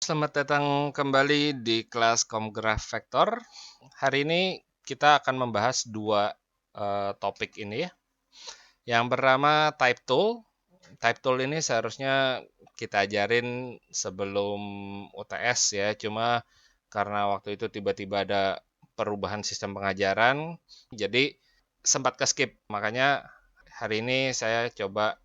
Selamat datang kembali di kelas Comgraph Vector. Hari ini kita akan membahas dua topik ini ya. Yang pertama type tool. Type tool ini seharusnya kita ajarin sebelum UTS ya. Cuma karena waktu itu tiba-tiba ada perubahan sistem pengajaran, jadi sempat ke skip. Makanya hari ini saya coba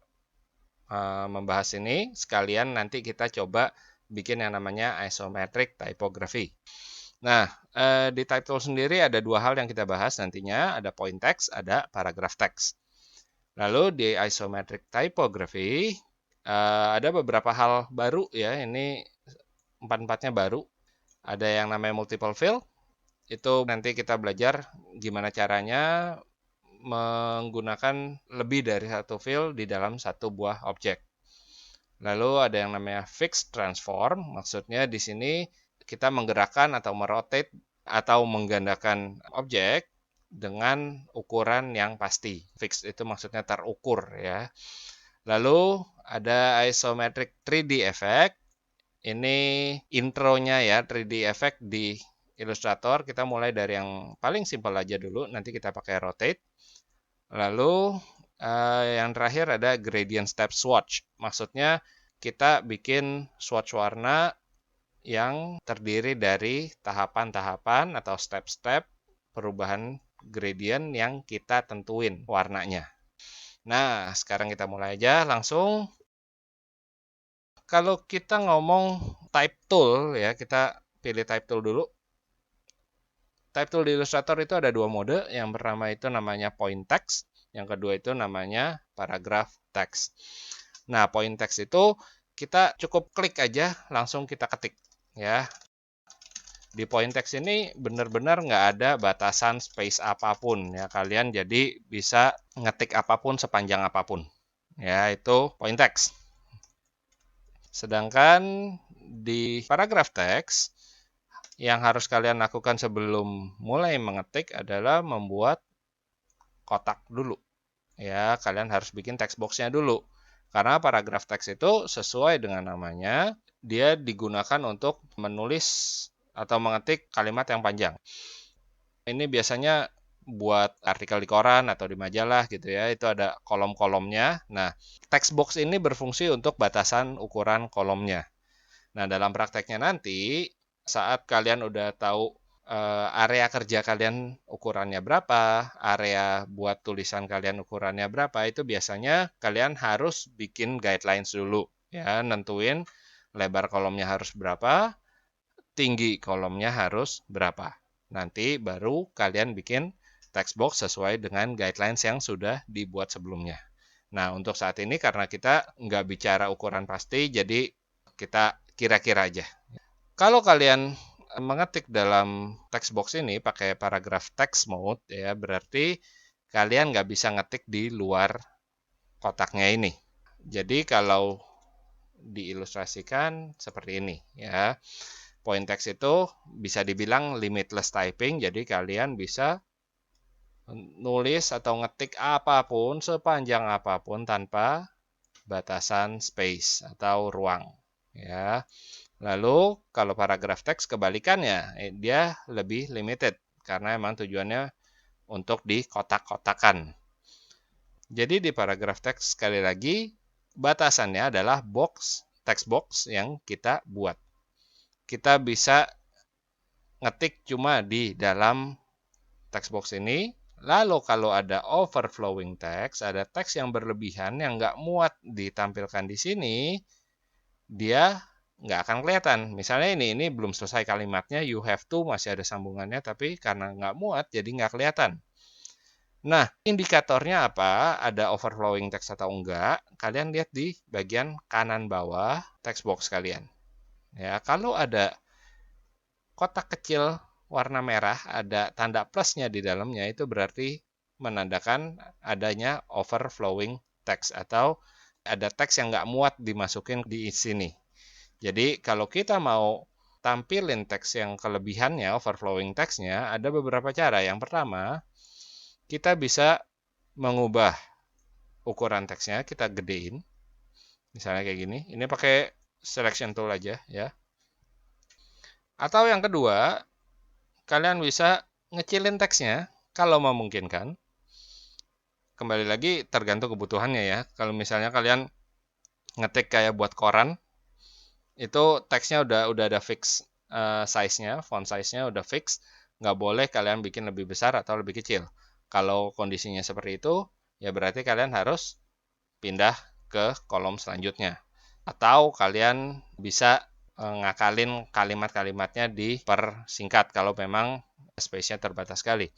membahas ini, sekalian nanti kita coba bikin yang namanya isometric typography. Nah, di type tool sendiri ada dua hal yang kita bahas nantinya, ada point text, ada paragraph text. Lalu di isometric typography ada beberapa hal baru ya, ini empat-empatnya baru. Ada yang namanya multiple fill, itu nanti kita belajar gimana caranya menggunakan lebih dari satu fill di dalam satu buah objek. Lalu ada yang namanya fixed transform, maksudnya di sini kita menggerakkan atau merotate atau menggandakan objek dengan ukuran yang pasti. Fixed itu maksudnya terukur ya. Lalu ada isometric 3D effect. Ini intronya ya, 3D effect di Illustrator. Kita mulai dari yang paling simpel aja dulu, nanti kita pakai rotate. Lalu yang terakhir ada gradient step swatch. Maksudnya kita bikin swatch warna yang terdiri dari tahapan-tahapan atau step-step perubahan gradient yang kita tentuin warnanya. Nah, sekarang kita mulai aja langsung. Kalau kita ngomong type tool ya, kita pilih type tool dulu. Type tool di Illustrator itu ada dua mode. Yang pertama itu namanya point text, yang kedua itu namanya paragraph text. Nah, point text itu kita cukup klik aja, langsung kita ketik ya. Di point text ini benar-benar nggak ada batasan space apapun ya. Kalian jadi bisa ngetik apapun sepanjang apapun. Ya, itu point text. Sedangkan di paragraph text yang harus kalian lakukan sebelum mulai mengetik adalah membuat kotak dulu. Ya, kalian harus bikin text box-nya dulu. Karena paragraph text itu sesuai dengan namanya, dia digunakan untuk menulis atau mengetik kalimat yang panjang. Ini biasanya buat artikel di koran atau di majalah gitu ya, itu ada kolom-kolomnya. Nah, text box ini berfungsi untuk batasan ukuran kolomnya. Nah, dalam prakteknya nanti, saat kalian udah tahu area kerja kalian ukurannya berapa, area buat tulisan kalian ukurannya berapa, itu biasanya kalian harus bikin guidelines dulu. Ya, nentuin lebar kolomnya harus berapa, tinggi kolomnya harus berapa. Nanti baru kalian bikin text box sesuai dengan guidelines yang sudah dibuat sebelumnya. Nah, untuk saat ini karena kita nggak bicara ukuran pasti, jadi kita kira-kira aja. Kalau kalian mengetik dalam text box ini pakai paragraph text mode, ya berarti kalian nggak bisa ngetik di luar kotaknya ini. Jadi kalau diilustrasikan seperti ini, ya. Point text itu bisa dibilang limitless typing, jadi kalian bisa nulis atau ngetik apapun sepanjang apapun tanpa batasan space atau ruang, ya. Lalu kalau paragraph text kebalikannya, dia lebih limited karena emang tujuannya untuk dikotak-kotakan. Jadi di paragraph text sekali lagi batasannya adalah text box yang kita buat. Kita bisa ngetik cuma di dalam text box ini. Lalu kalau ada overflowing text, ada teks yang berlebihan yang nggak muat ditampilkan di sini, dia nggak akan kelihatan. Misalnya ini belum selesai kalimatnya, you have to, masih ada sambungannya, tapi karena nggak muat, jadi nggak kelihatan. Nah, indikatornya apa? Ada overflowing text atau enggak? Kalian lihat di bagian kanan bawah text box kalian. Ya, kalau ada kotak kecil warna merah, ada tanda plusnya di dalamnya, itu berarti menandakan adanya overflowing text atau ada teks yang nggak muat dimasukin di sini. Jadi kalau kita mau tampilin teks yang kelebihannya, overflowing teksnya, ada beberapa cara. Yang pertama, kita bisa mengubah ukuran teksnya, kita gedein. Misalnya kayak gini. Ini pakai selection tool aja ya. Atau yang kedua, kalian bisa ngecilin teksnya kalau memungkinkan. Kembali lagi tergantung kebutuhannya ya. Kalau misalnya kalian ngetik kayak buat koran, itu teksnya udah ada fix size-nya, font size-nya udah fix, nggak boleh kalian bikin lebih besar atau lebih kecil. Kalau kondisinya seperti itu, ya berarti kalian harus pindah ke kolom selanjutnya. Atau kalian bisa ngakalin kalimat-kalimatnya dipersingkat kalau memang space-nya terbatas sekali.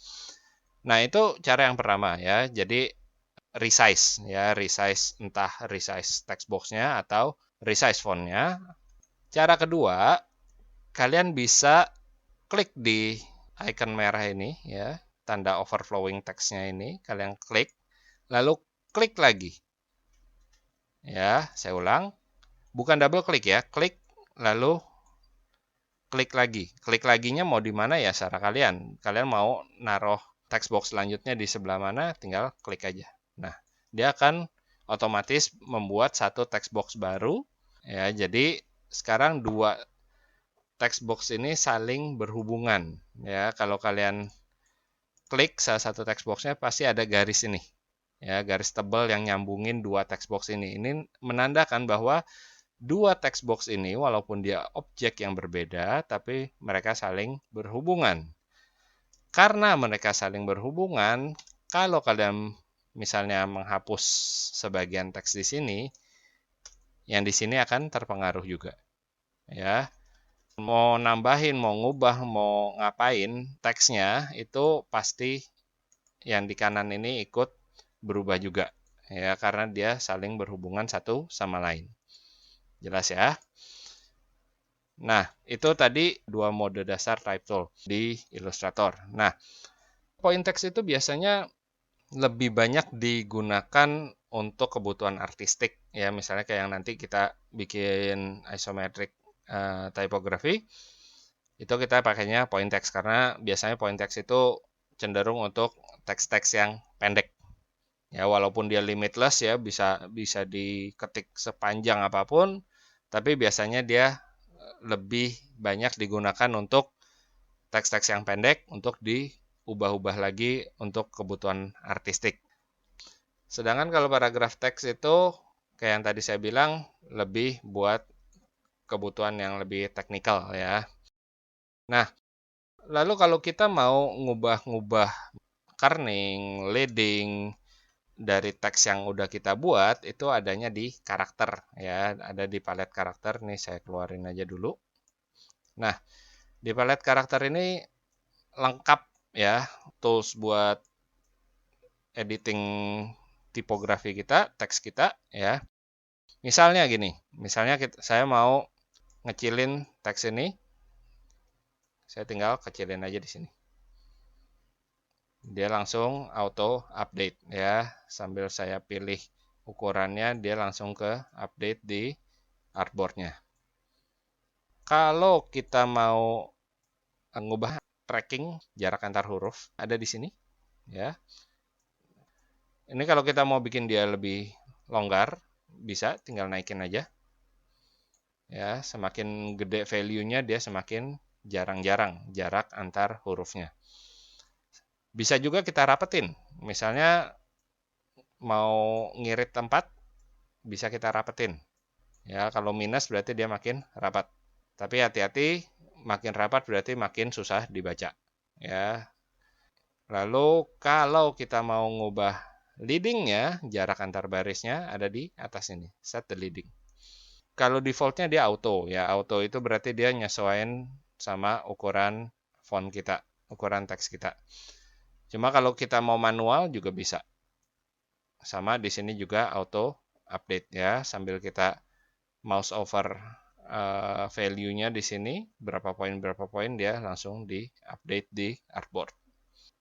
Nah, itu cara yang pertama ya. Jadi resize ya, resize entah resize text box-nya atau resize font-nya. Cara kedua, kalian bisa klik di icon merah ini ya, tanda overflowing text-nya ini, kalian klik, lalu klik lagi. Ya, saya ulang. Bukan double klik ya, klik lalu klik lagi. Klik laginya mau di mana ya, serah kalian. Kalian mau naruh text box selanjutnya di sebelah mana, tinggal klik aja. Nah, dia akan otomatis membuat satu text box baru ya. Jadi sekarang dua text box ini saling berhubungan ya. Kalau kalian klik salah satu text boxnya pasti ada garis ini ya, garis tebal yang nyambungin dua text box ini. Ini menandakan bahwa dua text box ini walaupun dia objek yang berbeda tapi mereka saling berhubungan. Karena mereka saling berhubungan, kalau kalian misalnya menghapus sebagian teks di sini, yang di sini akan terpengaruh juga ya. Mau nambahin, mau ngubah, mau ngapain teksnya itu pasti yang di kanan ini ikut berubah juga ya, karena dia saling berhubungan satu sama lain. Jelas ya? Nah, itu tadi dua mode dasar type tool di Illustrator. Nah, point text itu biasanya lebih banyak digunakan untuk kebutuhan artistik ya, misalnya kayak yang nanti kita bikin isometric typography, itu kita pakainya point text karena biasanya point text itu cenderung untuk teks-teks yang pendek. Ya, walaupun dia limitless ya, bisa diketik sepanjang apapun, tapi biasanya dia lebih banyak digunakan untuk teks-teks yang pendek untuk diubah-ubah lagi untuk kebutuhan artistik. Sedangkan kalau paragraf teks itu kayak yang tadi saya bilang lebih buat kebutuhan yang lebih teknikal ya. Nah, lalu kalau kita mau ngubah-ngubah kerning, leading dari teks yang udah kita buat itu adanya di karakter ya, ada di palet karakter. Nih saya keluarin aja dulu. Nah, di palet karakter ini lengkap ya tools buat editing tipografi kita, teks kita ya. Misalnya gini, misalnya saya mau ngecilin teks ini, saya tinggal kecilin aja di sini. Dia langsung auto update ya, sambil saya pilih ukurannya dia langsung ke update di artboard-nya. Kalau kita mau mengubah tracking jarak antar huruf ada di sini ya. Ini kalau kita mau bikin dia lebih longgar bisa tinggal naikin aja. Ya, semakin gede value-nya dia semakin jarang-jarang jarak antar hurufnya. Bisa juga kita rapetin. Misalnya mau ngirit tempat bisa kita rapetin. Ya, kalau minus berarti dia makin rapat. Tapi hati-hati, makin rapat berarti makin susah dibaca. Ya. Lalu kalau kita mau ngubah leading-nya, jarak antar barisnya ada di atas ini, set the leading. Kalau defaultnya dia auto, ya auto itu berarti dia nyesuaiin sama ukuran font kita, ukuran teks kita. Cuma kalau kita mau manual juga bisa. Sama di sini juga auto update ya, sambil kita mouse over value-nya di sini, berapa poin dia langsung di update di artboard.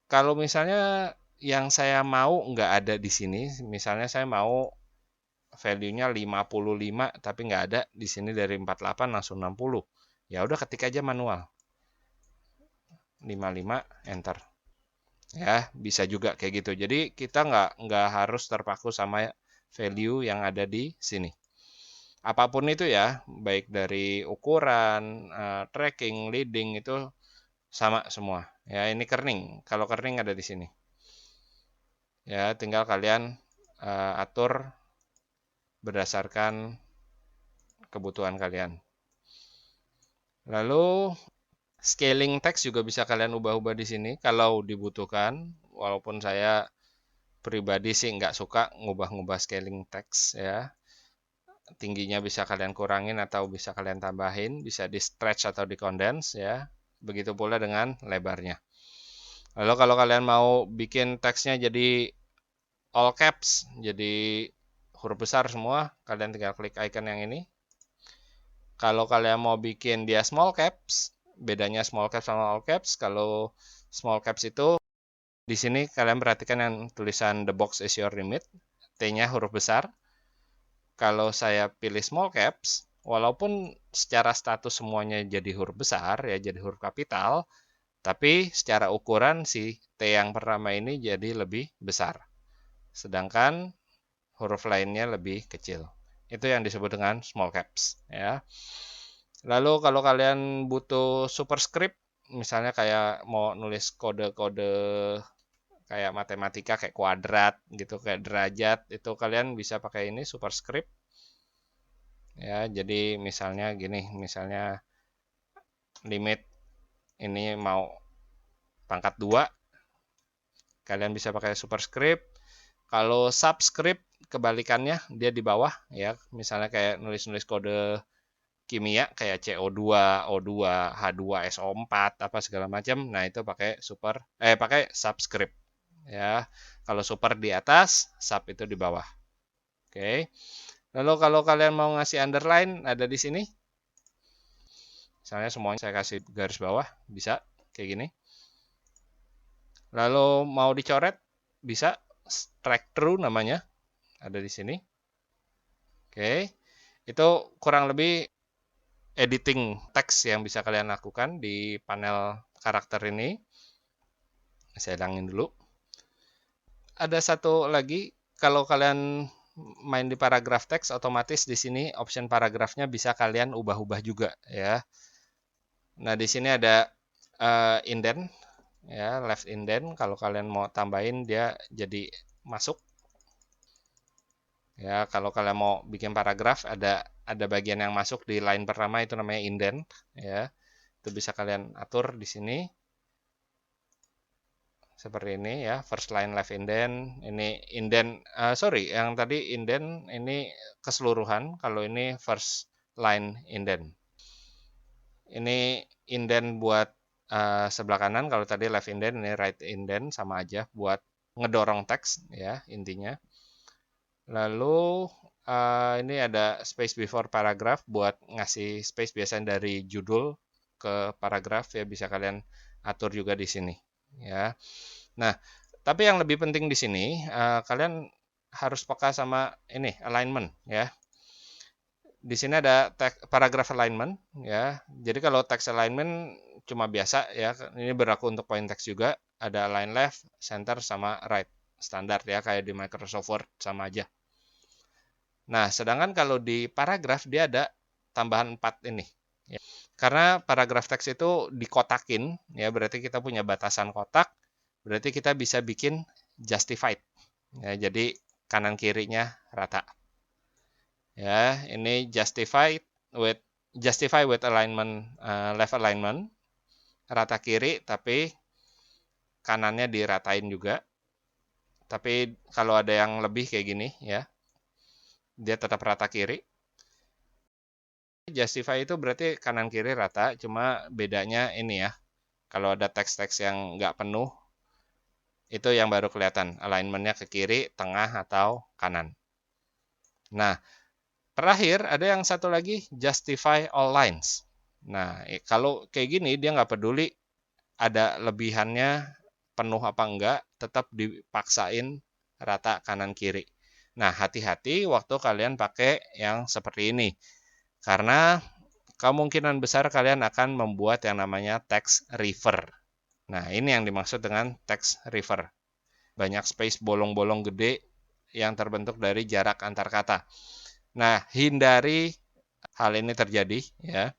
Kalau misalnya yang saya mau nggak ada di sini, misalnya saya mau value-nya 55 tapi nggak ada di sini dari 48 langsung 60. Ya udah ketik aja manual. 55 enter. Ya, bisa juga kayak gitu. Jadi kita nggak harus terpaku sama value yang ada di sini. apapun itu ya, baik dari ukuran, tracking, leading itu sama semua. Ya, ini kerning. Kalau kerning ada di sini. Ya, tinggal kalian atur berdasarkan kebutuhan kalian. Lalu scaling text juga bisa kalian ubah-ubah di sini kalau dibutuhkan. Walaupun saya pribadi sih nggak suka ngubah-ngubah scaling text ya. Tingginya bisa kalian kurangin atau bisa kalian tambahin, bisa di stretch atau di condense ya. Begitu pula dengan lebarnya. Lalu kalau kalian mau bikin teksnya jadi all caps, jadi huruf besar semua, kalian tinggal klik icon yang ini. Kalau kalian mau bikin dia small caps, bedanya small caps sama all caps. Kalau small caps itu di sini kalian perhatikan yang tulisan the box is your limit, T-nya huruf besar. Kalau saya pilih small caps, walaupun secara status semuanya jadi huruf besar ya, jadi huruf kapital, tapi secara ukuran si T yang pertama ini jadi lebih besar. Sedangkan huruf lainnya lebih kecil. Itu yang disebut dengan small caps ya. Lalu kalau kalian butuh superscript, misalnya kayak mau nulis kode-kode kayak matematika kayak kuadrat gitu, kayak derajat, itu kalian bisa pakai ini superscript. Ya, jadi misalnya gini, misalnya limit ini mau pangkat 2, kalian bisa pakai superscript. Kalau subscript kebalikannya dia di bawah ya, misalnya kayak nulis-nulis kode kimia kayak CO2, O2, H2, SO4 apa segala macam. Nah, itu pakai pakai subscript ya. Kalau super di atas, sub itu di bawah. Oke. Lalu kalau kalian mau ngasih underline ada di sini. Misalnya semuanya saya kasih garis bawah, bisa kayak gini. Lalu mau dicoret bisa strike through namanya. Ada di sini. Oke. Itu kurang lebih editing teks yang bisa kalian lakukan di panel karakter ini. Saya hilangin dulu. Ada satu lagi, kalau kalian main di paragraph text, otomatis di sini option paragrafnya bisa kalian ubah-ubah juga ya. Nah, di sini ada indent ya, left indent. Kalau kalian mau tambahin dia jadi masuk. Ya, kalau kalian mau bikin paragraf ada bagian yang masuk di line pertama itu namanya indent ya. Itu bisa kalian atur di sini. Seperti ini ya, first line left indent. Ini indent yang tadi indent ini keseluruhan, kalau ini first line indent. Ini indent buat sebelah kanan, kalau tadi left indent, ini right indent, sama aja buat ngedorong teks ya intinya. Lalu ini ada space before paragraph buat ngasih space biasanya dari judul ke paragraf ya, bisa kalian atur juga di sini ya. Nah, tapi yang lebih penting di sini kalian harus peka sama ini alignment ya. Di sini ada paragraph alignment ya. Jadi kalau text alignment cuma biasa ya, ini berlaku untuk point text juga, ada align left, center sama right. Standar ya, kayak di Microsoft Word sama aja. Nah, sedangkan kalau di paragraf dia ada tambahan 4 ini. Ya. Karena paragraf teks itu dikotakin, ya berarti kita punya batasan kotak, berarti kita bisa bikin justified. Ya, jadi kanan kirinya rata. Ya, ini justify with alignment, left alignment, rata kiri, tapi kanannya diratain juga. Tapi kalau ada yang lebih kayak gini ya, dia tetap rata kiri. Justify itu berarti kanan kiri rata, cuma bedanya ini ya. Kalau ada teks-teks yang nggak penuh, itu yang baru kelihatan. Alignmentnya ke kiri, tengah, atau kanan. Nah, terakhir ada yang satu lagi, justify all lines. Nah, kalau kayak gini dia nggak peduli ada lebihannya penuh apa enggak, tetap dipaksain rata kanan kiri. Nah, hati-hati waktu kalian pakai yang seperti ini. Karena kemungkinan besar kalian akan membuat yang namanya text river. Nah, ini yang dimaksud dengan text river. Banyak space bolong-bolong gede yang terbentuk dari jarak antar kata. Nah, hindari hal ini terjadi ya.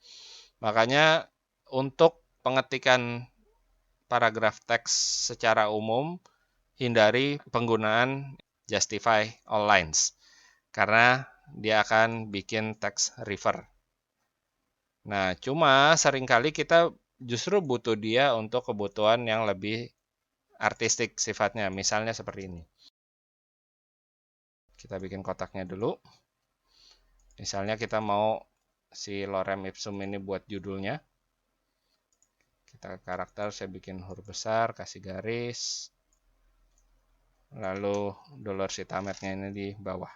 Makanya untuk pengetikan paragraf teks secara umum, hindari penggunaan justify all lines karena dia akan bikin text river. Nah, cuma seringkali kita justru butuh dia untuk kebutuhan yang lebih artistik sifatnya. Misalnya seperti ini. Kita bikin kotaknya dulu. Misalnya kita mau si lorem ipsum ini buat judulnya. Kita karakter, saya bikin huruf besar, kasih garis. Lalu $citametnya ini di bawah.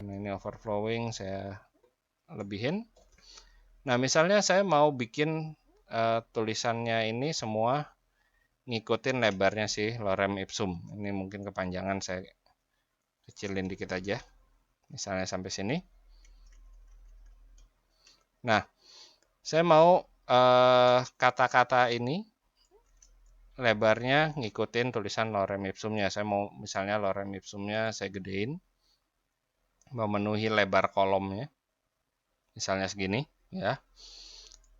Nah, ini overflowing, saya lebihin. Nah, misalnya saya mau bikin tulisannya ini semua ngikutin lebarnya si lorem ipsum. Ini mungkin kepanjangan, saya kecilin dikit aja. Misalnya sampai sini. Nah, saya mau kata-kata ini lebarnya ngikutin tulisan lorem ipsumnya. Saya mau misalnya lorem ipsumnya saya gedein, memenuhi lebar kolomnya, misalnya segini, ya.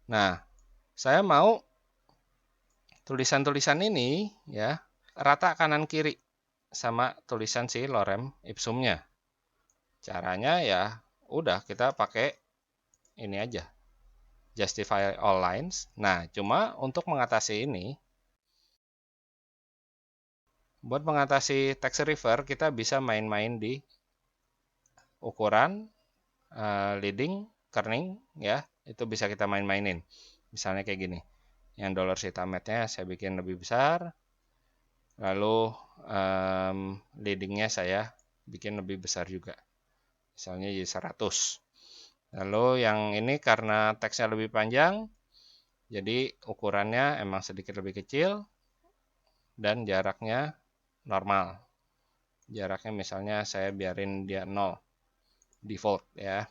Nah, saya mau tulisan-tulisan ini, ya, rata kanan kiri sama tulisan si lorem ipsumnya. Caranya ya, udah kita pakai ini aja, justify all lines. Nah, cuma untuk mengatasi ini, buat mengatasi text river, kita bisa main-main di ukuran, leading, kerning, ya, itu bisa kita main-mainin. Misalnya kayak gini, yang $citametnya saya bikin lebih besar, lalu leadingnya saya bikin lebih besar juga, misalnya jadi 100. Lalu yang ini karena teksnya lebih panjang, jadi ukurannya emang sedikit lebih kecil dan jaraknya normal. Jaraknya misalnya saya biarin dia 0, default ya.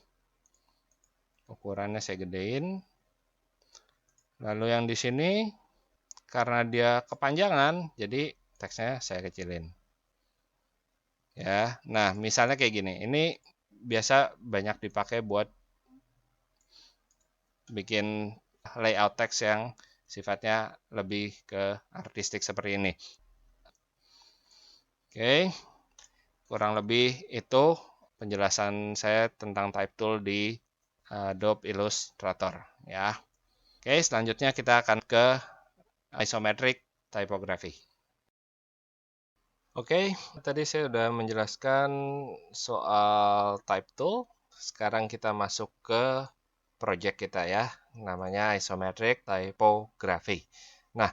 Ukurannya saya gedein. Lalu yang di sini karena dia kepanjangan, jadi teksnya saya kecilin. Ya, nah misalnya kayak gini. Ini biasa banyak dipakai buat bikin layout teks yang sifatnya lebih ke artistik seperti ini. Oke, kurang lebih itu penjelasan saya tentang type tool di Adobe Illustrator ya. Oke, selanjutnya kita akan ke isometric typography. Oke, tadi saya sudah menjelaskan soal type tool. Sekarang kita masuk ke project kita ya, namanya isometric typography. Nah,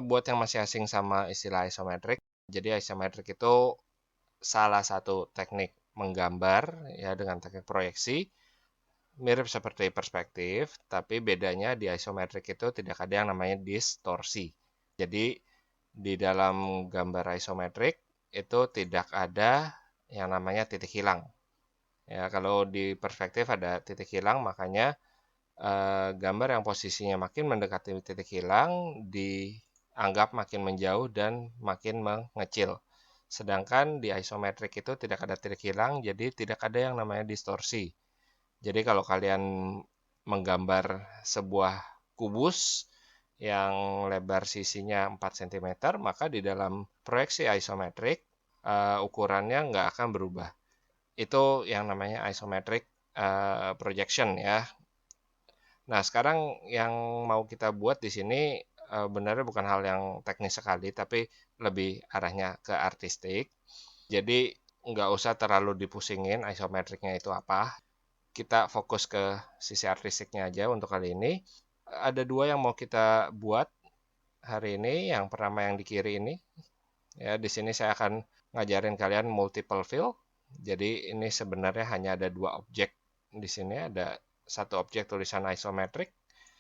buat yang masih asing sama istilah isometric, jadi isometric itu salah satu teknik menggambar ya dengan teknik proyeksi, mirip seperti perspektif, tapi bedanya di isometric itu tidak ada yang namanya distorsi. Jadi di dalam gambar isometric itu tidak ada yang namanya titik hilang. Ya, kalau di perspektif ada titik hilang, makanya gambar yang posisinya makin mendekati titik hilang dianggap makin menjauh dan makin mengecil. Sedangkan di isometric itu tidak ada titik hilang, jadi tidak ada yang namanya distorsi. Jadi kalau kalian menggambar sebuah kubus yang lebar sisinya 4 cm, maka di dalam proyeksi isometrik ukurannya nggak akan berubah. Itu yang namanya isometric projection ya. Nah, sekarang yang mau kita buat di sini benarnya bukan hal yang teknis sekali, tapi lebih arahnya ke artistik. Jadi nggak usah terlalu dipusingin isometriknya itu apa. Kita fokus ke sisi artistiknya aja untuk kali ini. Ada dua yang mau kita buat hari ini. Yang pertama yang di kiri ini. Ya, di sini saya akan ngajarin kalian multiple fill. Jadi ini sebenarnya hanya ada dua objek. Di sini ada satu objek tulisan isometric,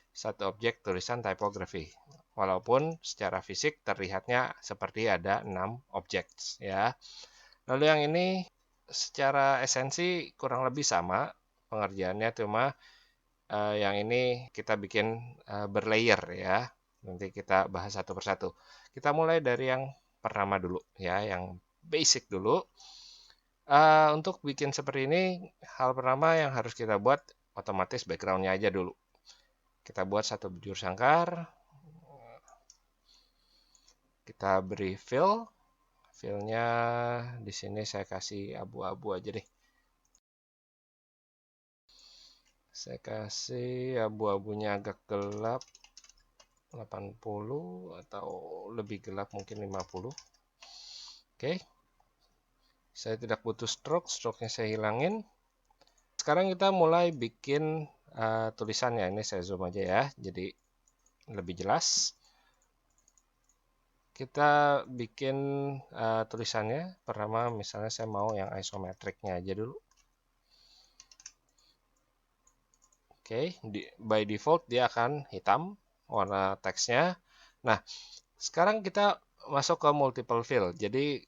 satu objek tulisan typography. Walaupun secara fisik terlihatnya seperti ada 6 objek ya. Lalu yang ini secara esensi kurang lebih sama pengerjaannya, cuma yang ini kita bikin berlayer ya. Nanti kita bahas satu persatu. Kita mulai dari yang pertama dulu ya, yang basic dulu. Untuk bikin seperti ini, hal pertama yang harus kita buat otomatis backgroundnya aja dulu. Kita buat satu bujur sangkar, kita beri fill, fillnya di sini saya kasih abu-abu aja deh. Saya kasih abu-abunya agak gelap, 80 atau lebih gelap mungkin 50. Oke. Saya tidak butuh stroke, stroke-nya saya hilangin. Sekarang kita mulai bikin tulisannya. Ini saya zoom aja ya, jadi lebih jelas. Kita bikin tulisannya. Pertama misalnya saya mau yang isometricnya aja dulu. Oke, by default dia akan hitam warna teksnya. Nah, sekarang kita masuk ke multiple fill. Jadi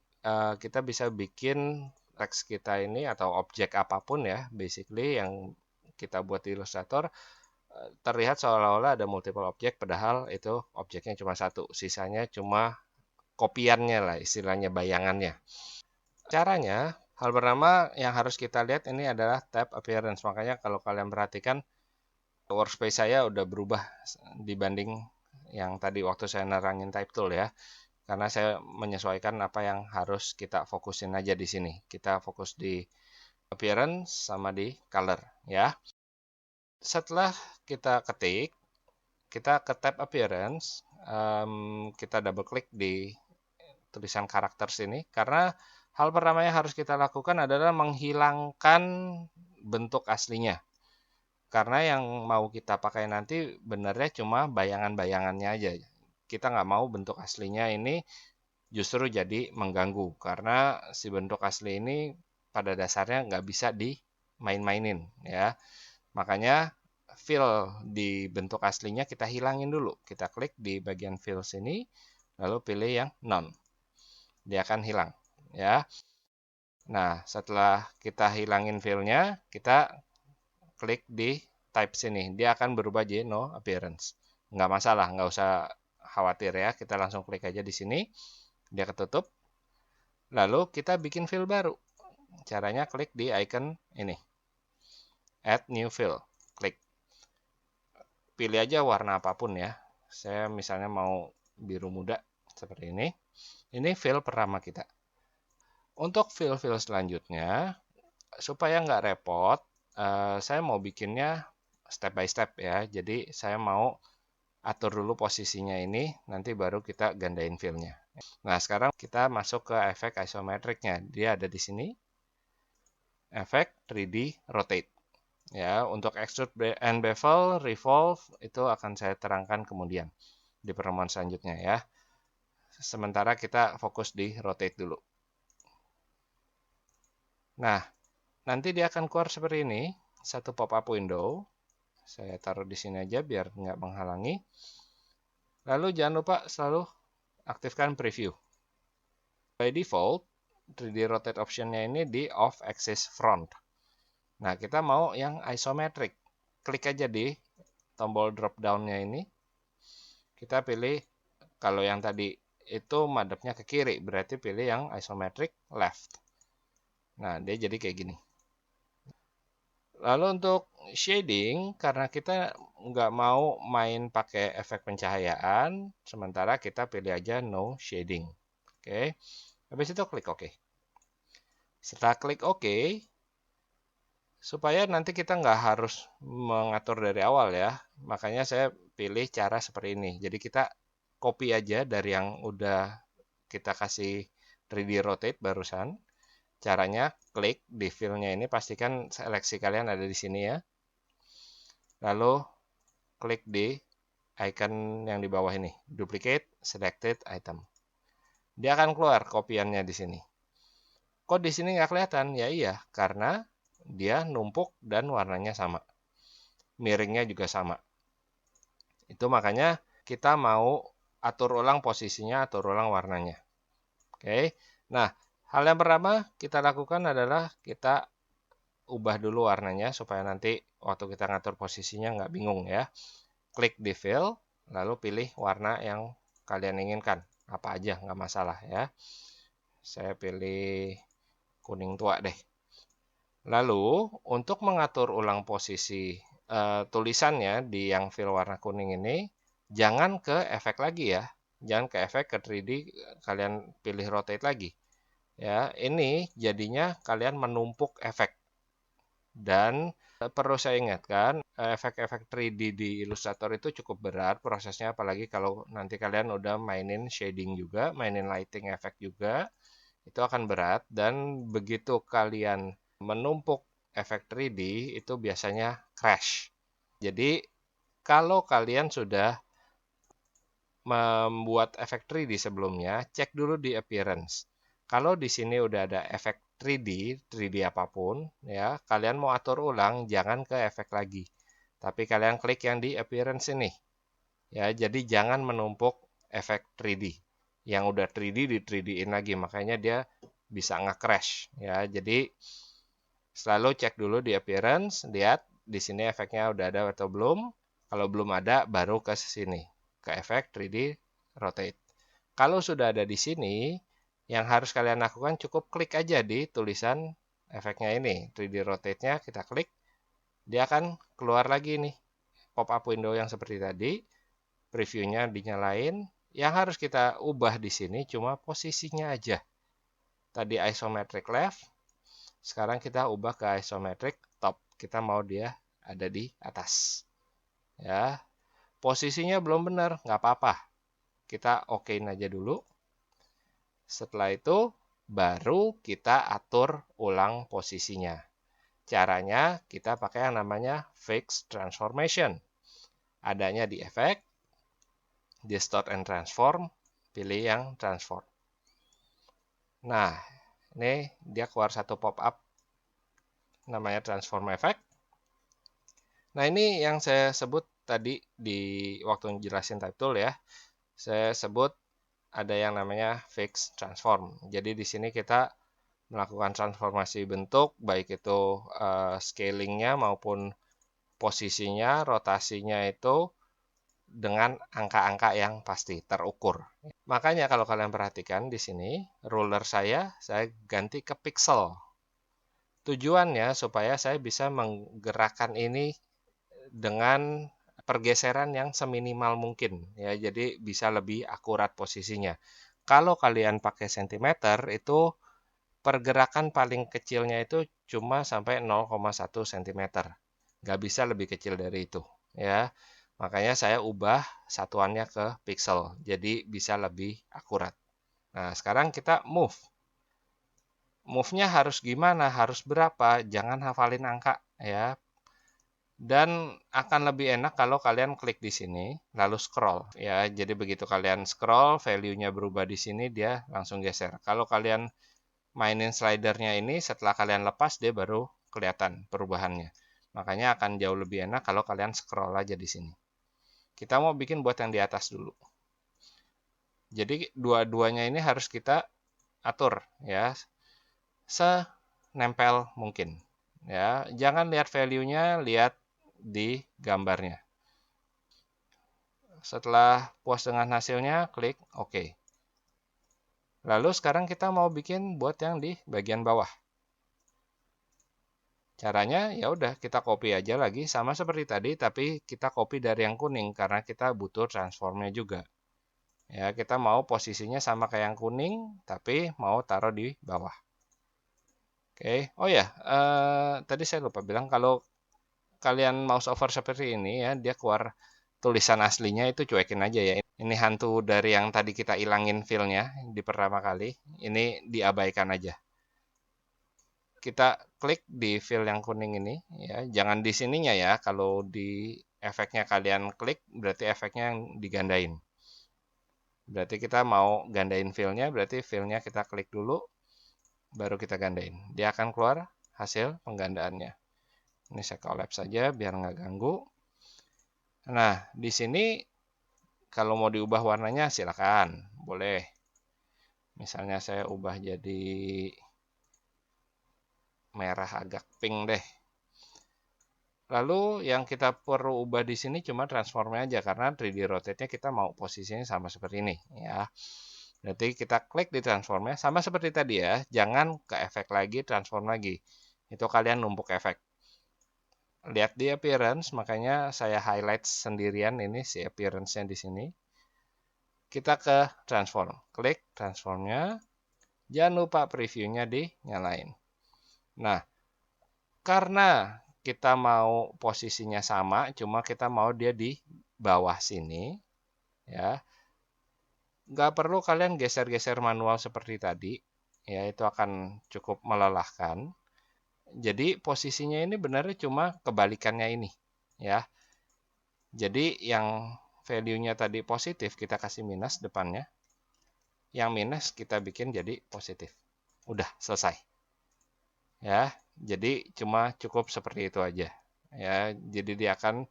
kita bisa bikin teks kita ini atau objek apapun ya, basically yang kita buat di Illustrator terlihat seolah-olah ada multiple objek, padahal itu objeknya cuma satu. Sisanya cuma kopiannya lah, istilahnya bayangannya. Caranya, hal pertama yang harus kita lihat ini adalah tab appearance. Makanya kalau kalian perhatikan workspace saya udah berubah dibanding yang tadi waktu saya nerangin type tool ya. Karena saya menyesuaikan apa yang harus kita fokusin aja di sini. Kita fokus di appearance sama di color ya. Setelah kita ketik, kita ke tab appearance, kita double klik di tulisan karakter sini karena hal pertama yang harus kita lakukan adalah menghilangkan bentuk aslinya. Karena yang mau kita pakai nanti benernya cuma bayangan-bayangannya aja. Kita nggak mau bentuk aslinya ini justru jadi mengganggu. Karena si bentuk asli ini pada dasarnya nggak bisa dimain-mainin ya. Makanya fill di bentuk aslinya kita hilangin dulu. Kita klik di bagian fill sini, lalu pilih yang none. Dia akan hilang ya. Nah, setelah kita hilangin fill-nya, kita klik di type sini. Dia akan berubah jadi no appearance. Nggak masalah, nggak usah khawatir ya. Kita langsung klik aja di sini. Dia ketutup. Lalu kita bikin fill baru. Caranya klik di icon ini. Add new fill. Klik. Pilih aja warna apapun ya. Saya misalnya mau biru muda seperti ini. Ini fill pertama kita. Untuk fill-fill selanjutnya, supaya nggak repot, saya mau bikinnya step by step ya. Jadi saya mau atur dulu posisinya ini, nanti baru kita gandain fill-nya. Nah, sekarang kita masuk ke efek isometricnya. Dia ada di sini. Efek 3D rotate. Ya, untuk extrude and bevel, revolve itu akan saya terangkan kemudian di pertemuan selanjutnya ya. Sementara kita fokus di rotate dulu. Nah, nanti dia akan keluar seperti ini, satu pop-up window. Saya taruh di sini aja biar nggak menghalangi. Lalu jangan lupa selalu aktifkan preview. By default, 3D rotate optionnya ini di off axis front. Nah, kita mau yang isometric. Klik aja di tombol drop down-nya ini. Kita pilih, kalau yang tadi itu madepnya ke kiri, berarti pilih yang isometric left. Nah, dia jadi kayak gini. Lalu untuk shading, karena kita nggak mau main pakai efek pencahayaan, sementara kita pilih aja no shading. Oke, habis itu klik OK. Setelah klik OK, supaya nanti kita nggak harus mengatur dari awal ya, makanya saya pilih cara seperti ini. Jadi kita copy aja dari yang udah kita kasih 3D rotate barusan. Caranya klik di fill-nya ini, pastikan seleksi kalian ada di sini ya. Lalu klik di icon yang di bawah ini, duplicate selected item. Dia akan keluar kopiannya di sini. Kok di sini nggak kelihatan? Ya iya, karena dia numpuk dan warnanya sama. Miringnya juga sama. Itu makanya kita mau atur ulang posisinya, atur ulang warnanya. Oke. Nah, hal yang pertama kita lakukan adalah kita ubah dulu warnanya supaya nanti waktu kita ngatur posisinya nggak bingung ya. Klik di fill, lalu pilih warna yang kalian inginkan. Apa aja, nggak masalah ya. Saya pilih kuning tua deh. Lalu untuk mengatur ulang posisi tulisannya di yang fill warna kuning ini, jangan ke efek lagi ya. Jangan ke efek ke 3D, kalian pilih rotate lagi. Ya, ini jadinya kalian menumpuk efek. Dan perlu saya ingatkan, efek-efek 3D di Illustrator itu cukup berat prosesnya, apalagi kalau nanti kalian udah mainin shading juga, mainin lighting effect juga, itu akan berat. Dan begitu kalian menumpuk efek 3D, itu biasanya crash. Jadi, kalau kalian sudah membuat efek 3D sebelumnya, cek dulu di appearance. Kalau di sini udah ada efek 3D apapun, ya, kalian mau atur ulang, jangan ke efek lagi. Tapi kalian klik yang di appearance ini. Ya, jadi jangan menumpuk efek 3D. Yang udah 3D di 3D-in lagi, makanya dia bisa nge-crash. Ya, jadi selalu cek dulu di appearance, lihat di sini efeknya udah ada atau belum. Kalau belum ada, baru ke sini, ke efek 3D rotate. Kalau sudah ada di sini, yang harus kalian lakukan cukup klik aja di tulisan efeknya ini. 3D rotate-nya kita klik, dia akan keluar lagi nih. Pop-up window yang seperti tadi, previewnya dinyalain. Yang harus kita ubah di sini cuma posisinya aja. Tadi isometric left, sekarang kita ubah ke isometric top. Kita mau dia ada di atas. Ya, posisinya belum benar, nggak apa-apa. Kita okein aja dulu. Setelah itu, baru kita atur ulang posisinya. Caranya, kita pakai yang namanya Fix Transformation. Adanya di efek, Distort and Transform, pilih yang Transform. Nah, ini dia keluar satu pop-up, namanya Transform Effect. Nah, ini yang saya sebut tadi di waktu jelasin type tool ya. Saya sebut ada yang namanya Fix Transform. Jadi di sini kita melakukan transformasi bentuk, baik itu scalingnya maupun posisinya, rotasinya itu dengan angka-angka yang pasti, terukur. Makanya kalau kalian perhatikan di sini, ruler saya ganti ke pixel. Tujuannya supaya saya bisa menggerakkan ini dengan pergeseran yang seminimal mungkin. Ya, jadi bisa lebih akurat posisinya. Kalau kalian pakai sentimeter, itu pergerakan paling kecilnya itu cuma sampai 0,1 cm. Nggak bisa lebih kecil dari itu. Ya, makanya saya ubah satuannya ke pixel. Jadi bisa lebih akurat. Nah, sekarang kita move. Move-nya harus gimana? Harus berapa? Jangan hafalin angka. Ya, dan akan lebih enak kalau kalian klik di sini, lalu scroll. Ya, jadi begitu kalian scroll, value-nya berubah di sini, dia langsung geser. Kalau kalian mainin slidernya ini, setelah kalian lepas, dia baru kelihatan perubahannya. Makanya akan jauh lebih enak kalau kalian scroll aja di sini. Kita mau bikin buat yang di atas dulu. Jadi dua-duanya ini harus kita atur ya, senempel mungkin. Ya, jangan lihat value-nya, lihat di gambarnya. Setelah puas dengan hasilnya, klik OK. Lalu sekarang kita mau bikin buat yang di bagian bawah. Caranya ya udah kita copy aja lagi sama seperti tadi, tapi kita copy dari yang kuning karena kita butuh transformnya juga. Ya, kita mau posisinya sama kayak yang kuning, tapi mau taruh di bawah. Oke, oh ya, tadi saya lupa bilang kalau kalian mouse over seperti ini ya, dia keluar tulisan aslinya itu cuekin aja ya. Ini hantu dari yang tadi kita ilangin fillnya di pertama kali, ini diabaikan aja. Kita klik di fill yang kuning ini ya, jangan di sininya ya. Kalau di efeknya kalian klik berarti efeknya yang digandain. Berarti kita mau gandain fillnya, berarti fillnya kita klik dulu, baru kita gandain. Dia akan keluar hasil penggandaannya. Ini saya collapse saja biar nggak ganggu. Nah, di sini kalau mau diubah warnanya silakan, boleh. Misalnya saya ubah jadi merah agak pink deh. Lalu yang kita perlu ubah di sini cuma transformnya aja karena 3D rotate-nya kita mau posisinya sama seperti ini ya. Berarti kita klik di transformnya, sama seperti tadi ya, jangan ke efek lagi, transform lagi. Itu kalian numpuk efek. Lihat di appearance, makanya saya highlight sendirian ini si appearance-nya di sini. Kita ke transform, klik transformnya, jangan lupa previewnya dinyalain. Nah, karena kita mau posisinya sama, cuma kita mau dia di bawah sini, ya, nggak perlu kalian geser-geser manual seperti tadi, ya itu akan cukup melelahkan. Jadi posisinya ini benarnya cuma kebalikannya ini, ya. Jadi yang value-nya tadi positif kita kasih minus depannya, yang minus kita bikin jadi positif. Udah selesai. Ya, jadi cuma cukup seperti itu aja. Ya, jadi dia akan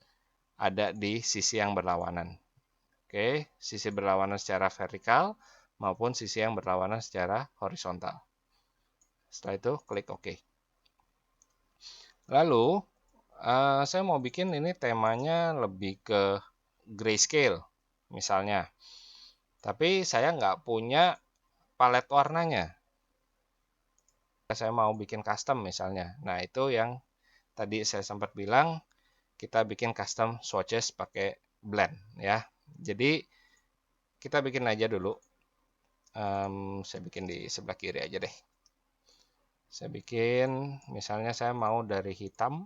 ada di sisi yang berlawanan. Oke, sisi berlawanan secara vertikal maupun sisi yang berlawanan secara horizontal. Setelah itu klik OK. Lalu saya mau bikin ini temanya lebih ke grayscale misalnya. Tapi saya nggak punya palet warnanya. Saya mau bikin custom misalnya. Nah, itu yang tadi saya sempat bilang kita bikin custom swatches pakai blend ya. Jadi kita bikin aja dulu. Saya bikin di sebelah kiri aja deh. Saya bikin, misalnya saya mau dari hitam,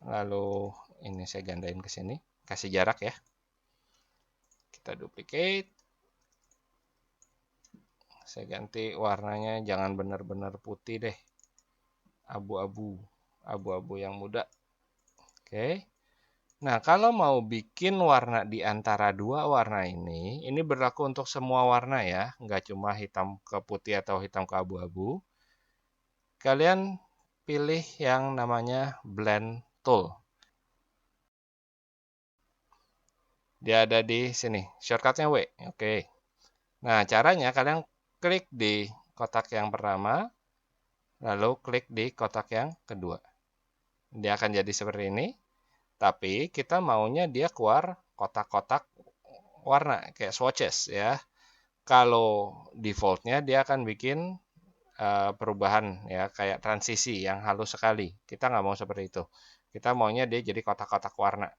lalu ini saya gandain ke sini, kasih jarak ya. Kita duplicate. Saya ganti warnanya, jangan benar-benar putih deh. Abu-abu, abu-abu yang muda. Oke. Nah, kalau mau bikin warna di antara dua warna ini berlaku untuk semua warna ya, nggak cuma hitam ke putih atau hitam ke abu-abu. Kalian pilih yang namanya blend tool. Dia ada di sini, shortcutnya W. Oke. Nah, caranya kalian klik di kotak yang pertama, lalu klik di kotak yang kedua. Dia akan jadi seperti ini, tapi kita maunya dia keluar kotak-kotak warna, kayak swatches ya. Kalau defaultnya dia akan bikin perubahan ya, kayak transisi yang halus sekali. Kita nggak mau seperti itu. Kita maunya dia jadi kotak-kotak warna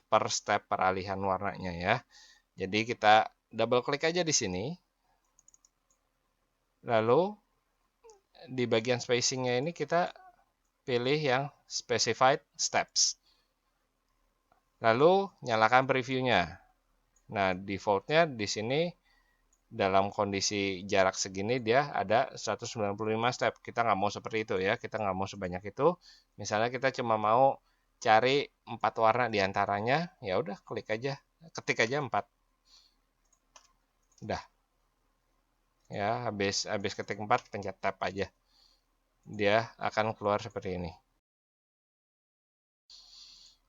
per step peralihan warnanya ya. Jadi kita double klik aja di sini. Lalu di bagian spacingnya ini kita pilih yang specified steps. Lalu nyalakan previewnya. Nah, defaultnya di sini dalam kondisi jarak segini dia ada 195 step. Kita nggak mau seperti itu ya. Kita nggak mau sebanyak itu. Misalnya kita cuma mau cari 4 warna di antaranya, ya udah klik aja, ketik aja 4. Udah. Ya, habis ketik 4 pencet tab aja. Dia akan keluar seperti ini.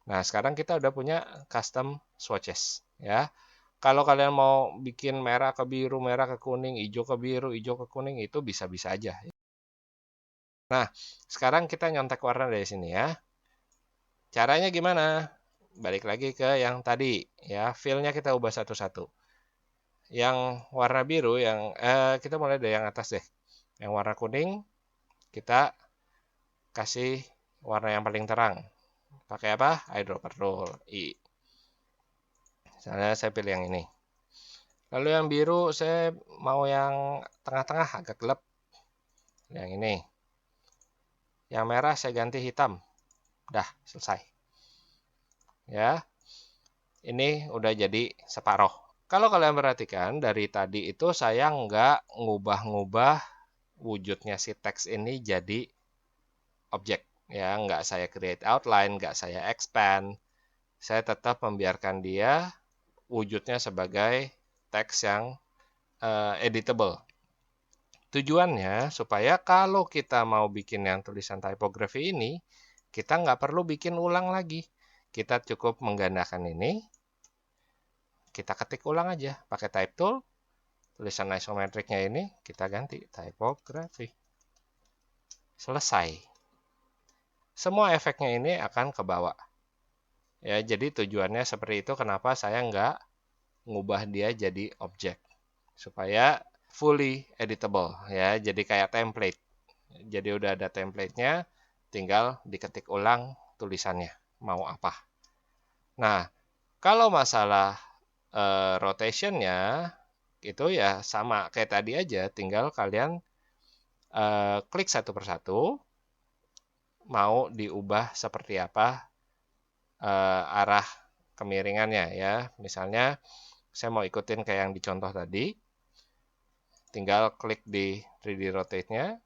Nah, sekarang kita udah punya custom swatches ya. Kalau kalian mau bikin merah ke biru, merah ke kuning, hijau ke biru, hijau ke kuning, itu bisa-bisa aja. Nah, sekarang kita nyontek warna dari sini ya. Caranya gimana? Balik lagi ke yang tadi ya, fill-nya kita ubah satu-satu. Yang warna biru yang kita mulai dari yang atas deh. Yang warna kuning kita kasih warna yang paling terang. Pakai apa? Eyedropper tool I. Misalnya saya pilih yang ini. Lalu yang biru saya mau yang tengah-tengah agak gelap. Yang ini. Yang merah saya ganti hitam. Dah, selesai. Ya. Ini udah jadi separoh. Kalau kalian perhatikan dari tadi itu saya nggak ngubah-ngubah wujudnya si teks ini jadi objek. Ya, nggak saya create outline, nggak saya expand. Saya tetap membiarkan dia wujudnya sebagai teks yang editable. Tujuannya supaya kalau kita mau bikin yang tulisan typography ini, kita nggak perlu bikin ulang lagi. Kita cukup menggandakan ini, kita ketik ulang aja pakai type tool, tulisan isometricnya ini kita ganti typography. Selesai. Semua efeknya ini akan ke bawah. Ya, jadi tujuannya seperti itu, kenapa saya nggak ngubah dia jadi objek. supaya fully editable ya, jadi kayak template. Jadi udah ada template-nya, tinggal diketik ulang tulisannya mau apa. Nah, kalau masalah rotationnya itu ya sama kayak tadi aja, tinggal kalian klik satu persatu, mau diubah seperti apa arah kemiringannya ya. Misalnya saya mau ikutin kayak yang dicontoh tadi, tinggal klik di 3D rotate-nya.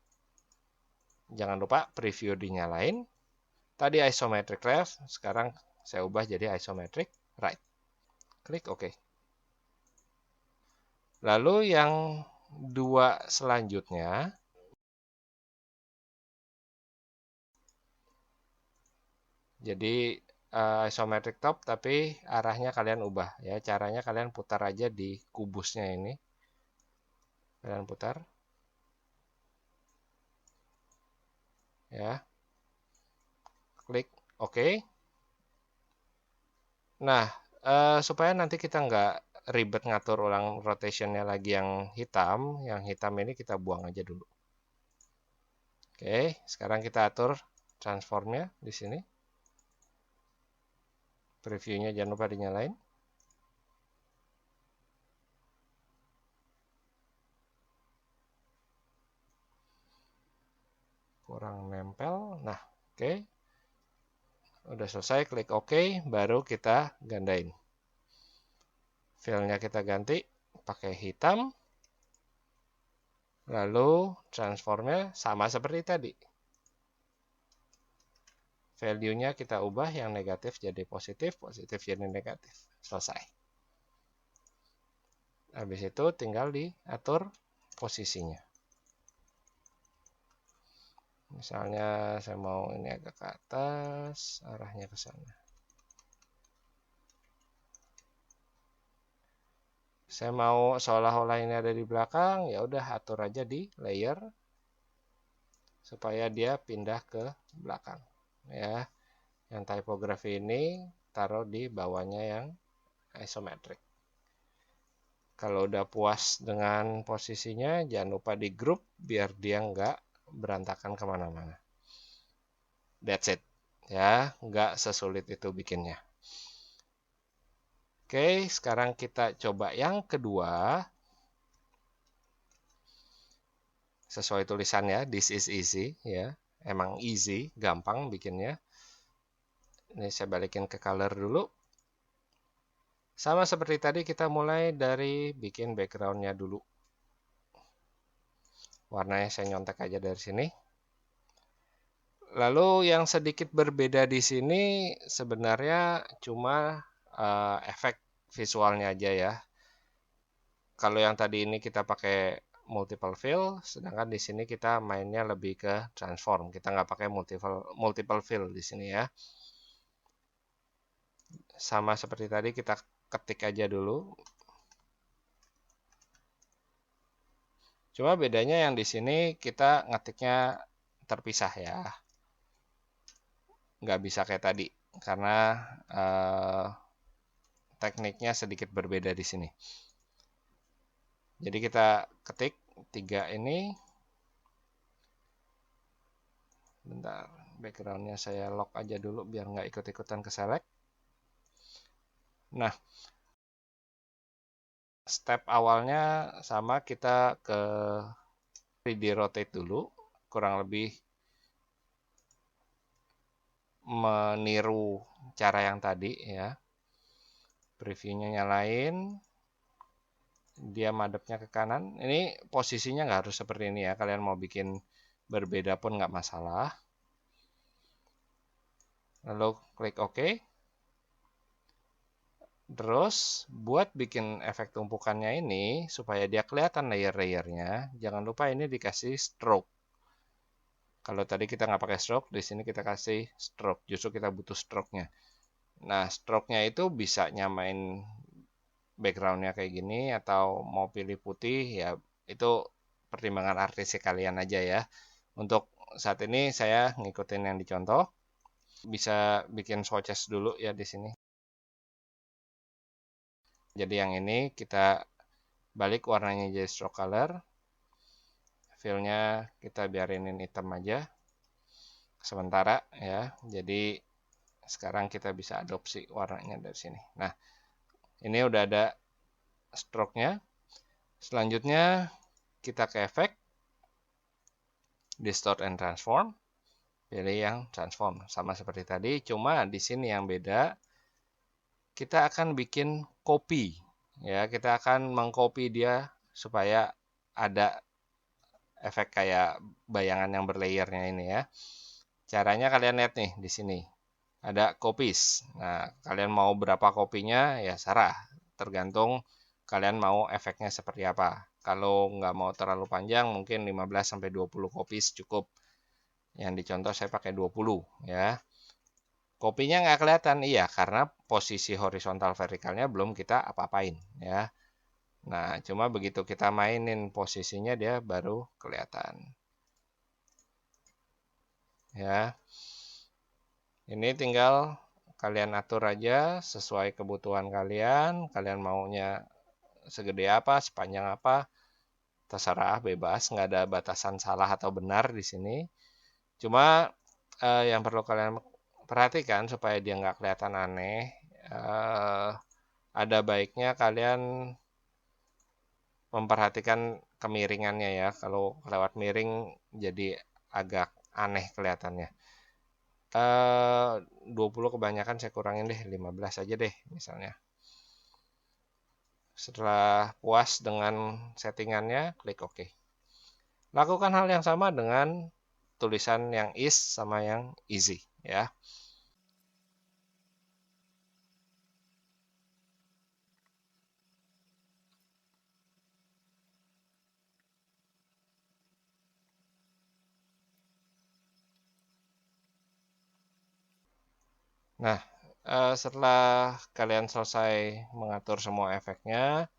Jangan lupa preview dinyalain. Tadi isometric left, sekarang saya ubah jadi isometric right. Klik OK. Lalu yang dua selanjutnya, jadi isometric top tapi arahnya kalian ubah ya. Caranya kalian putar aja di kubusnya ini. Kalian putar. Ya. Klik OK. Nah, supaya nanti kita nggak ribet ngatur ulang rotationnya lagi yang hitam ini kita buang aja dulu. Oke, sekarang kita atur transformnya di sini. Previewnya jangan lupa dinyalain. Kurang nempel. Nah, oke. Udah selesai, klik OK, baru kita gandain. Fill-nya kita ganti pakai hitam. Lalu transformnya sama seperti tadi. Value-nya kita ubah yang negatif jadi positif, positif jadi negatif. Selesai. Habis itu tinggal diatur posisinya. Misalnya saya mau ini agak ke atas, arahnya ke sana. Saya mau seolah-olah ini ada di belakang, ya udah atur aja di layer supaya dia pindah ke belakang. Ya, yang typography ini taruh di bawahnya yang isometric. Kalau udah puas dengan posisinya, jangan lupa di group biar dia nggak berantakan kemana-mana. That's it. Ya, nggak sesulit itu bikinnya. Oke, sekarang kita coba yang kedua. Sesuai tulisannya, this is easy. Ya, emang easy, gampang bikinnya. Ini saya balikin ke color dulu. Sama seperti tadi, kita mulai dari bikin backgroundnya dulu. Warnanya saya nyontek aja dari sini. Lalu yang sedikit berbeda di sini sebenarnya cuma efek visualnya aja ya. Kalau yang tadi ini kita pakai multiple fill, sedangkan di sini kita mainnya lebih ke transform. Kita nggak pakai multiple fill di sini ya. Sama seperti tadi, kita ketik aja dulu. Cuma bedanya yang di sini kita ngetiknya terpisah ya. Nggak bisa kayak tadi, karena tekniknya sedikit berbeda di sini. Jadi kita ketik 3 ini. Bentar, backgroundnya saya lock aja dulu biar nggak ikut-ikutan ke select. Nah, step awalnya sama, kita ke 3D rotate dulu, kurang lebih meniru cara yang tadi ya. Previewnya nyalain, dia madepnya ke kanan. Ini posisinya nggak harus seperti ini ya, kalian mau bikin berbeda pun nggak masalah. Lalu klik OK. Terus buat bikin efek tumpukannya ini supaya dia kelihatan layer-layernya, jangan lupa ini dikasih stroke. Kalau tadi kita nggak pakai stroke, di sini kita kasih stroke. Justru kita butuh stroke-nya. Nah, stroke-nya itu bisa nyamain background-nya kayak gini atau mau pilih putih, ya itu pertimbangan artistik kalian aja ya. Untuk saat ini saya ngikutin yang dicontoh. Bisa bikin swatches dulu ya di sini. Jadi yang ini kita balik warnanya jadi stroke color. Fill-nya kita biarinin hitam aja sementara ya. Jadi sekarang kita bisa adopsi warnanya dari sini. Nah, ini udah ada stroke-nya. Selanjutnya kita ke efek, distort and transform. Pilih yang transform, sama seperti tadi, cuma di sini yang beda, kita akan bikin copy. Ya, kita akan mengcopy dia supaya ada efek kayak bayangan yang berlayernya ini ya. Caranya kalian lihat nih di sini. Ada copies. Nah, kalian mau berapa kopinya ya serah. Tergantung kalian mau efeknya seperti apa. Kalau nggak mau terlalu panjang, mungkin 15-20 copies cukup. Yang dicontoh saya pakai 20 ya. Kopinya nggak kelihatan, iya karena posisi horizontal vertikalnya belum kita apa-apain ya. Nah, cuma begitu kita mainin posisinya dia baru kelihatan. Ya. Ini tinggal kalian atur aja sesuai kebutuhan kalian. Kalian maunya segede apa, sepanjang apa, terserah, bebas, nggak ada batasan salah atau benar di sini. Cuma yang perlu kalian perhatikan supaya dia nggak kelihatan aneh, ada baiknya kalian memperhatikan kemiringannya ya. Kalau lewat miring jadi agak aneh kelihatannya. 20 kebanyakan, saya kurangin deh, 15 aja deh misalnya. Setelah puas dengan settingannya, klik OK. Lakukan hal yang sama dengan tulisan yang is sama yang easy ya. Nah, setelah kalian selesai mengatur semua efeknya,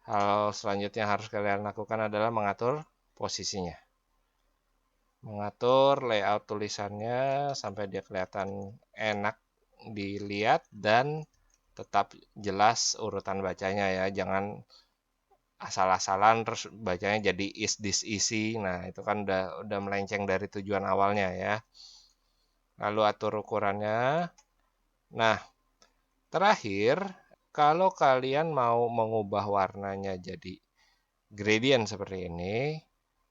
hal selanjutnya yang harus kalian lakukan adalah mengatur posisinya. Mengatur layout tulisannya sampai dia kelihatan enak dilihat dan tetap jelas urutan bacanya ya. Jangan asal-asalan terus bacanya jadi is this easy. Nah, itu kan udah melenceng dari tujuan awalnya ya. Lalu atur ukurannya. Nah, terakhir, kalau kalian mau mengubah warnanya jadi gradient seperti ini,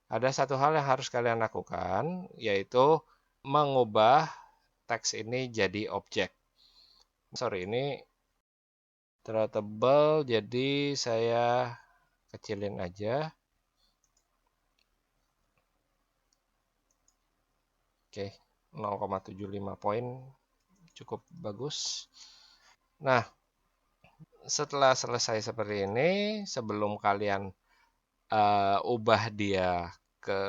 ada satu hal yang harus kalian lakukan, yaitu mengubah teks ini jadi objek. Sorry, ini terlalu tebal, jadi saya kecilin aja. Oke, 0,75 poin cukup bagus. Nah, setelah selesai seperti ini, sebelum kalian ubah dia ke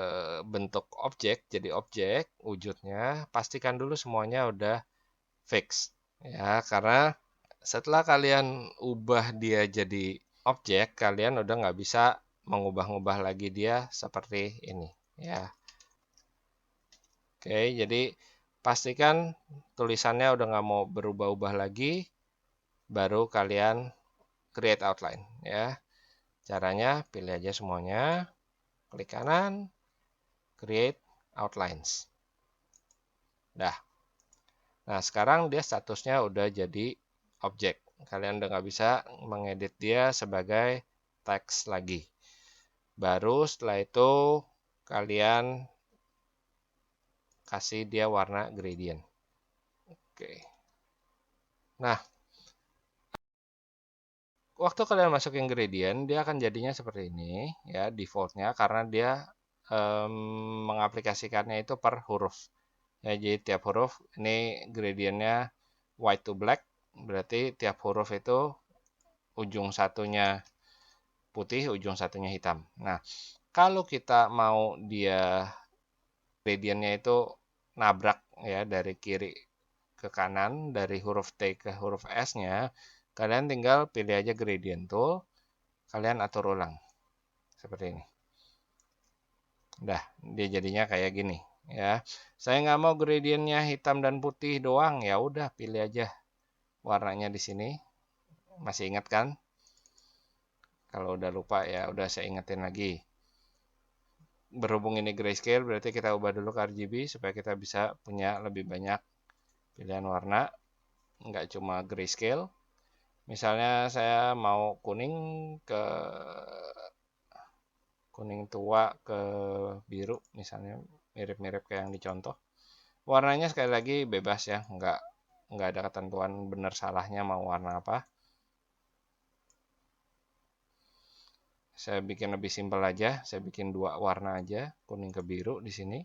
bentuk objek, jadi objek wujudnya, pastikan dulu semuanya udah fix. Ya, karena setelah kalian ubah dia jadi objek, kalian udah nggak bisa mengubah-ubah lagi dia seperti ini. Ya, oke, jadi pastikan tulisannya udah nggak mau berubah-ubah lagi, baru kalian create outline. Ya, caranya pilih aja semuanya, klik kanan, create outlines. Dah. Nah, sekarang dia statusnya udah jadi objek. Kalian udah nggak bisa mengedit dia sebagai teks lagi. Baru setelah itu kalian kasih dia warna gradient. Oke. Nah, waktu kalian masukin gradient, dia akan jadinya seperti ini ya defaultnya karena dia mengaplikasikannya itu per huruf. Ya, jadi tiap huruf ini gradientnya white to black, berarti tiap huruf itu ujung satunya putih, ujung satunya hitam. Nah, kalau kita mau dia gradientnya itu nabrak ya dari kiri ke kanan, dari huruf T ke huruf S-nya, kalian tinggal pilih aja gradient tool, kalian atur ulang seperti ini. Udah, dia jadinya kayak gini ya. Saya nggak mau gradientnya hitam dan putih doang, ya udah pilih aja warnanya di sini. Masih ingat kan? Kalau udah lupa ya udah saya ingetin lagi. Berhubung ini grayscale berarti kita ubah dulu ke RGB supaya kita bisa punya lebih banyak pilihan warna, nggak cuma grayscale. Misalnya saya mau kuning tua ke biru misalnya, mirip-mirip kayak yang dicontoh. Warnanya sekali lagi bebas ya, nggak ada ketentuan benar salahnya mau warna apa. Saya bikin lebih simpel aja, saya bikin 2 warna aja, kuning ke biru di sini.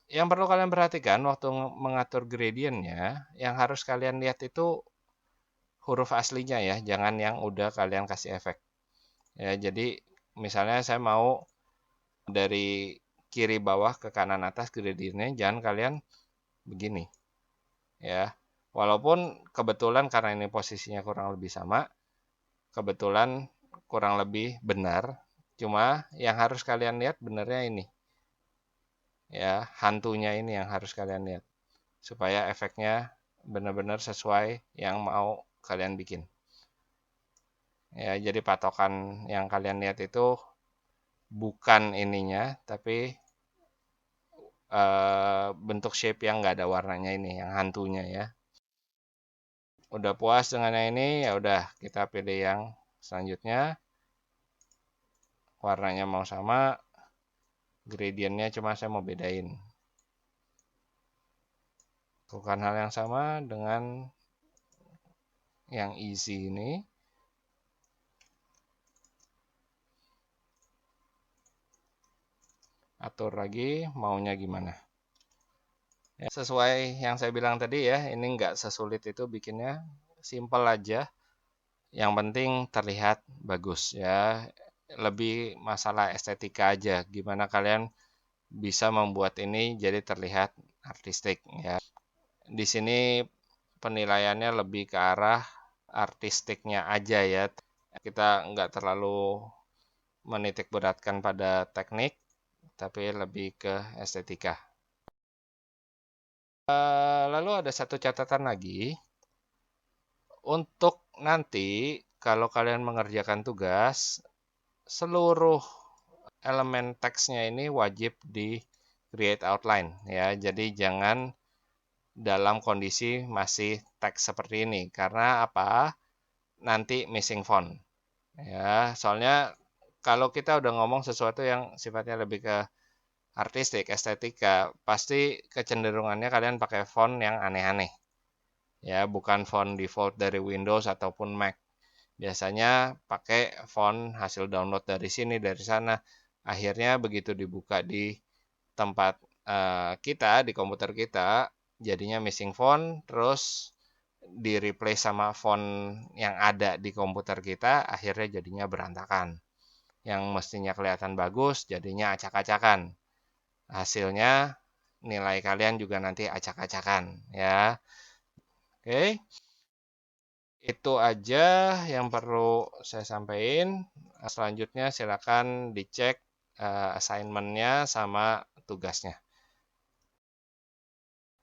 Yang perlu kalian perhatikan waktu mengatur gradientnya, yang harus kalian lihat itu huruf aslinya ya, jangan yang udah kalian kasih efek. Ya, jadi misalnya saya mau dari kiri bawah ke kanan atas gradientnya, jangan kalian begini. Ya, walaupun kebetulan karena ini posisinya kurang lebih sama, kebetulan kurang lebih benar. Cuma yang harus kalian lihat benernya ini. Ya, hantunya ini yang harus kalian lihat. Supaya efeknya benar-benar sesuai yang mau kalian bikin. Ya, jadi patokan yang kalian lihat itu bukan ininya, tapi bentuk shape yang nggak ada warnanya ini, yang hantunya ya. Udah puas dengan yang ini, ya udah kita pilih yang selanjutnya. Warnanya mau sama, gradientnya cuma saya mau bedain. Lakukan hal yang sama dengan yang easy ini. Atur lagi maunya gimana. Ya, sesuai yang saya bilang tadi ya, ini nggak sesulit itu bikinnya, simple aja. Yang penting terlihat bagus ya, lebih masalah estetika aja, gimana kalian bisa membuat ini jadi terlihat artistik ya. Di sini penilaiannya lebih ke arah artistiknya aja ya, kita nggak terlalu menitik beratkan pada teknik, tapi lebih ke estetika. Lalu ada satu catatan lagi. Untuk nanti kalau kalian mengerjakan tugas, seluruh elemen teksnya ini wajib di create outline ya. Jadi jangan dalam kondisi masih teks seperti ini. Karena apa? Nanti missing font. Ya, soalnya kalau kita udah ngomong sesuatu yang sifatnya lebih ke artistik, estetika, pasti kecenderungannya kalian pakai font yang aneh-aneh. Ya, bukan font default dari Windows ataupun Mac. Biasanya pakai font hasil download dari sini, dari sana. Akhirnya begitu dibuka di tempat kita, di komputer kita, jadinya missing font, terus di replace sama font yang ada di komputer kita, akhirnya jadinya berantakan. Yang mestinya kelihatan bagus, jadinya acak-acakan. Hasilnya nilai kalian juga nanti acak-acakan ya. Oke, itu aja yang perlu saya sampaikan. Selanjutnya silakan dicek assignment-nya sama tugasnya.